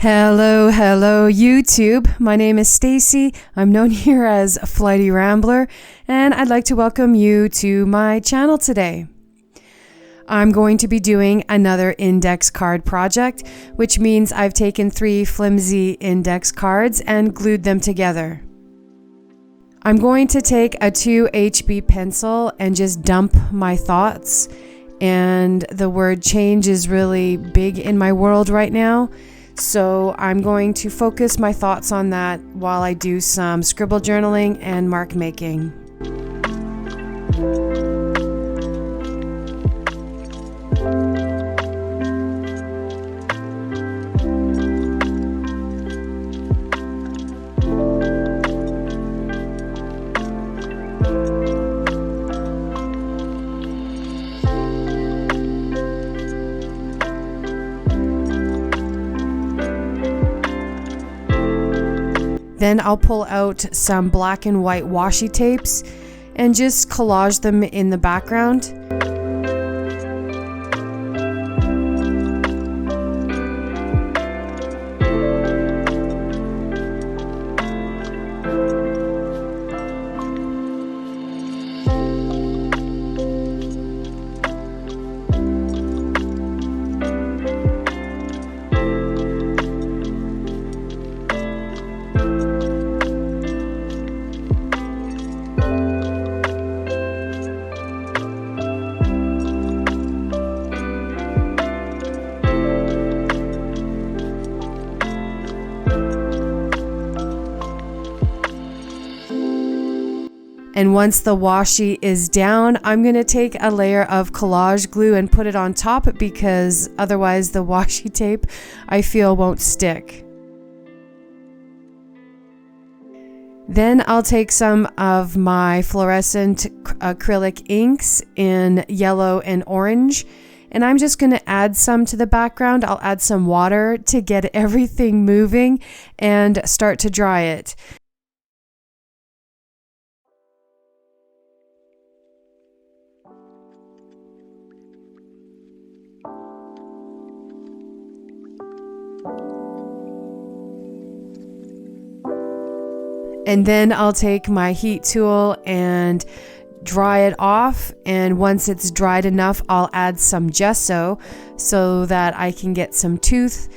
Hello YouTube. My name is Stacy. I'm known here as Flighty Rambler, and I'd like to welcome you to my channel today. I'm going to be doing another index card project, which means I've taken 3 flimsy index cards and glued them together. I'm going to take a 2HB pencil and just dump my thoughts, and the word change is really big in my world right now. So I'm going to focus my thoughts on that while I do some scribble journaling and mark making. Then I'll pull out some black and white washi tapes and just collage them in the background. And once the washi is down, I'm going to take a layer of collage glue and put it on top because otherwise the washi tape I feel won't stick. Then I'll take some of my fluorescent acrylic inks in yellow and orange, and I'm just going to add some to the background. I'll add some water to get everything moving and start to dry it. And then I'll take my heat tool and dry it off, and once it's dried enough, I'll add some gesso so that I can get some tooth,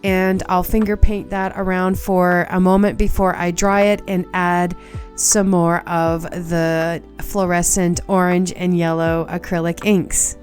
and I'll finger paint that around for a moment before I dry it and add some more of the fluorescent orange and yellow acrylic inks.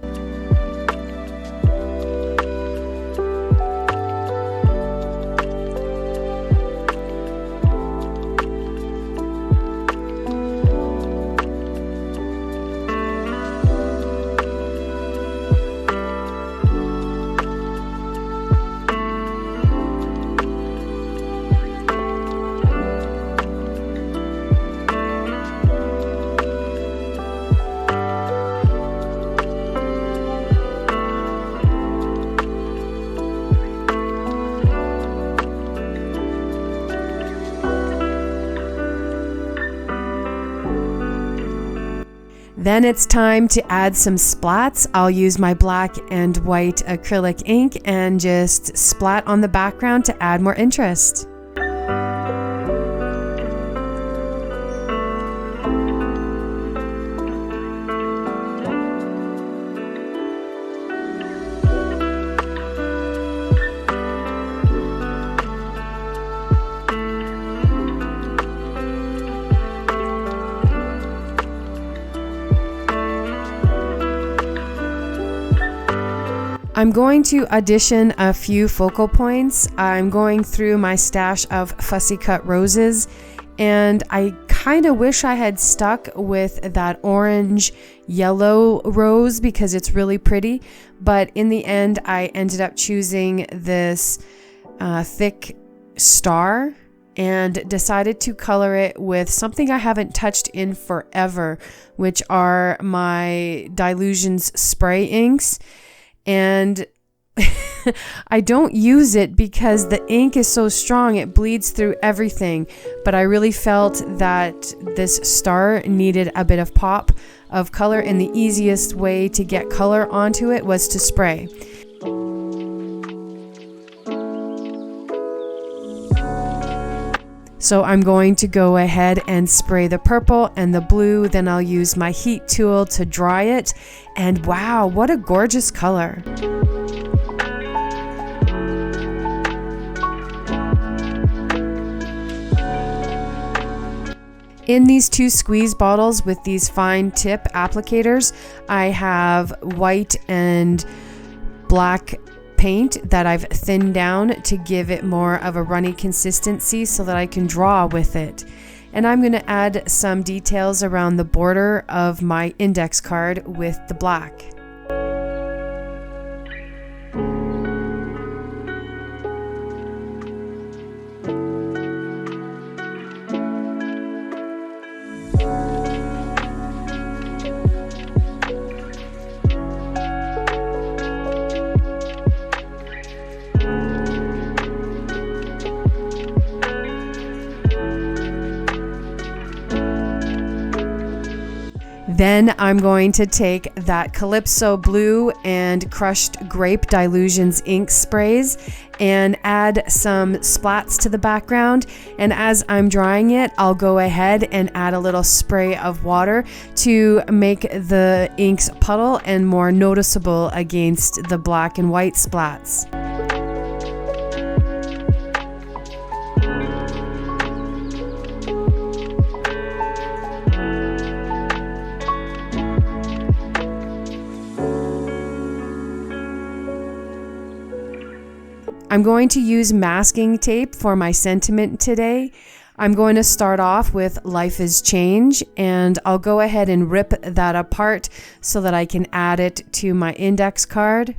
Then it's time to add some splats. I'll use my black and white acrylic ink and just splat on the background to add more interest. I'm going to addition a few focal points. I'm going through my stash of fussy cut roses, and I kind of wish I had stuck with that orange yellow rose because it's really pretty, but in the end I ended up choosing this thick star and decided to color it with something I haven't touched in forever, which are my Dilutions spray inks. And I don't use it because the ink is so strong, it bleeds through everything. But I really felt that this star needed a bit of pop of color, and the easiest way to get color onto it was to spray. So I'm going to go ahead and spray the purple and the blue, then I'll use my heat tool to dry it. And wow, what a gorgeous color. In these two squeeze bottles with these fine tip applicators, I have white and black paint that I've thinned down to give it more of a runny consistency so that I can draw with it. And I'm going to add some details around the border of my index card with the black. Then I'm going to take that Calypso blue and crushed grape Dilutions ink sprays and add some splats to the background. And as I'm drying it, I'll go ahead and add a little spray of water to make the inks puddle and more noticeable against the black and white splats. I'm going to use masking tape for my sentiment today. I'm going to start off with Life is Change, and I'll go ahead and rip that apart so that I can add it to my index card.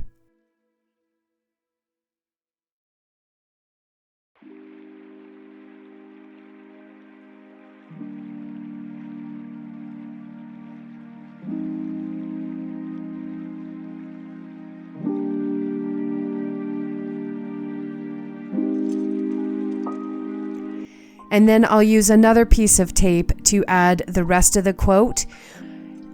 And then I'll use another piece of tape to add the rest of the quote.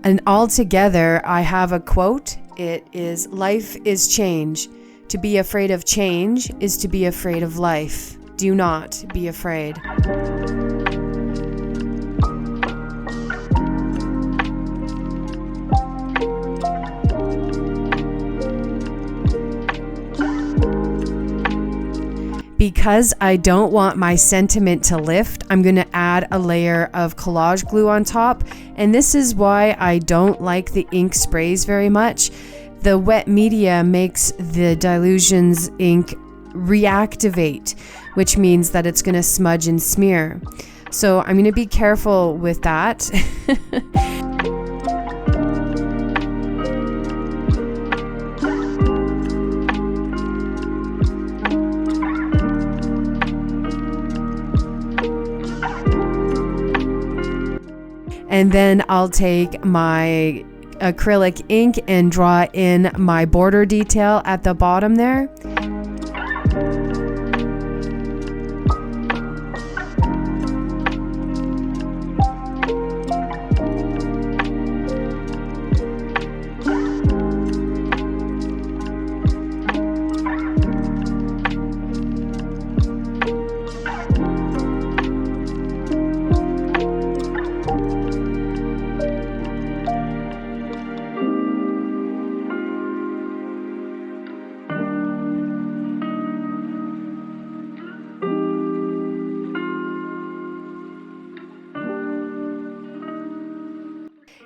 And all together, I have a quote. It is, "Life is change. To be afraid of change is to be afraid of life. Do not be afraid." Because I don't want my sentiment to lift, I'm going to add a layer of collage glue on top. And this is why I don't like the ink sprays very much. The wet media makes the Dilutions ink reactivate, which means that it's going to smudge and smear. So I'm going to be careful with that. And then I'll take my acrylic ink and draw in my border detail at the bottom there.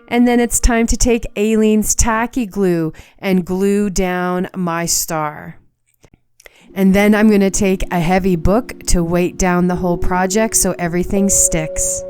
And then it's time to take Aleene's tacky glue and glue down my star. And then I'm going to take a heavy book to weight down the whole project so everything sticks.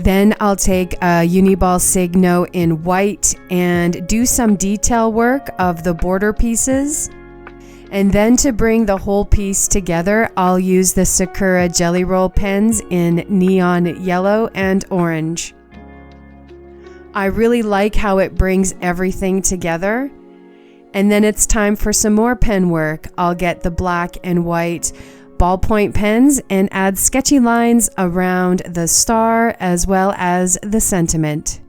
Then I'll take a Uniball Signo in white and do some detail work of the border pieces. And then to bring the whole piece together, I'll use the Sakura Jelly Roll pens in neon yellow and orange. I really like how it brings everything together. And then it's time for some more pen work. I'll get the black and white ballpoint pens and add sketchy lines around the star as well as the sentiment.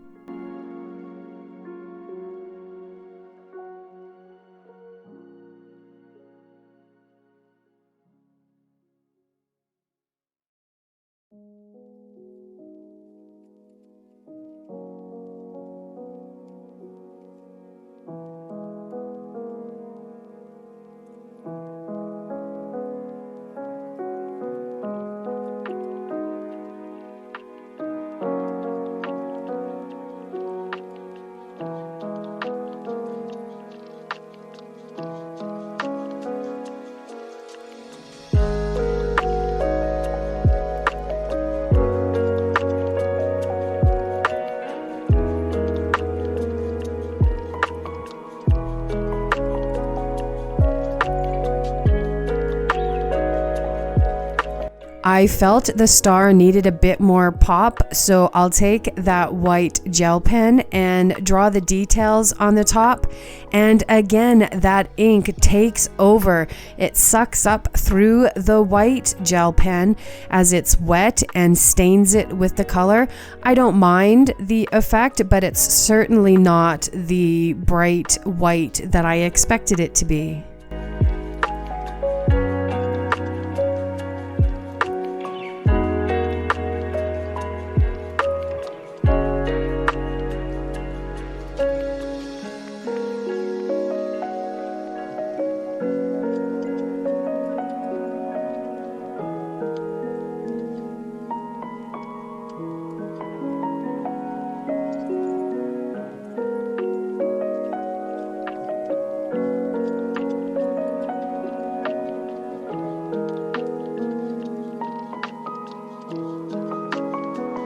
I felt the star needed a bit more pop, so I'll take that white gel pen and draw the details on the top. And again, that ink takes over. It sucks up through the white gel pen as it's wet and stains it with the color. I don't mind the effect, but it's certainly not the bright white that I expected it to be.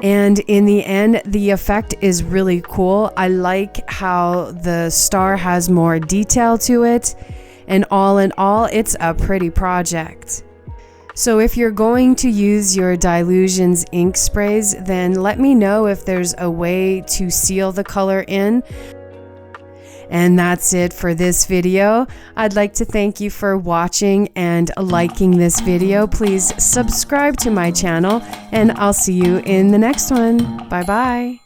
And in the end, the effect is really cool. I like how the star has more detail to it. And all in all, it's a pretty project. So if you're going to use your Dylusions ink sprays, then let me know if there's a way to seal the color in. And that's it for this video. I'd like to thank you for watching and liking this video. Please subscribe to my channel and I'll see you in the next one. Bye bye.